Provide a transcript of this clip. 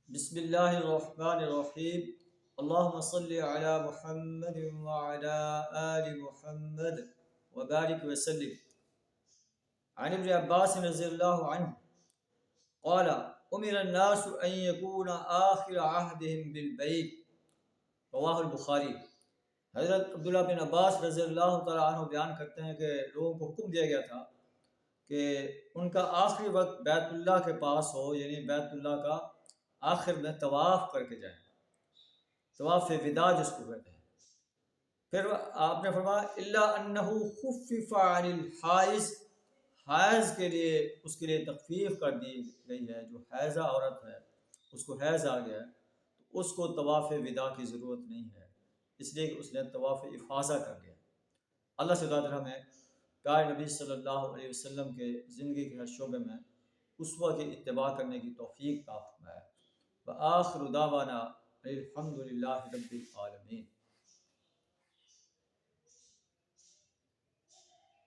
بسم اللہ الرحمن الرحیم اللہم صلی علی محمد وعلی آل محمد وبارک وسلم. عن ابن عباس رضی اللہ عنہ قال امر الناس ان یکون آخر عہدہم بالبیت. رواہ البخاری. حضرت عبداللہ بن عباس رضی اللہ تعالیٰ عنہ بیان کرتے ہیں کہ لوگوں کو حکم دیا گیا تھا کہ ان کا آخری وقت بیت اللہ کے پاس ہو، یعنی بیت اللہ کا آخر میں طواف کر کے جائیں، طواف وداع جس کو کہتے ہیں. پھر آپ نے فرمایا الا انہ خفف عن الحائض، حیض کے لیے اس کے لیے تخفیف کر دی گئی ہے. جو حیضہ عورت ہے اس کو حیض آ گیا ہے تو اس کو طواف وداع کی ضرورت نہیں ہے، اس لیے کہ اس نے طواف افاضہ کر لیا. اللہ سے دعا ہمیں پیارے نبی صلی اللہ علیہ وسلم کے زندگی کے ہر شعبے میں اسوہ کی اتباع کرنے کی توفیق عطا فرمائے. وآخر دعوانا الحمد للہ رب العالمین.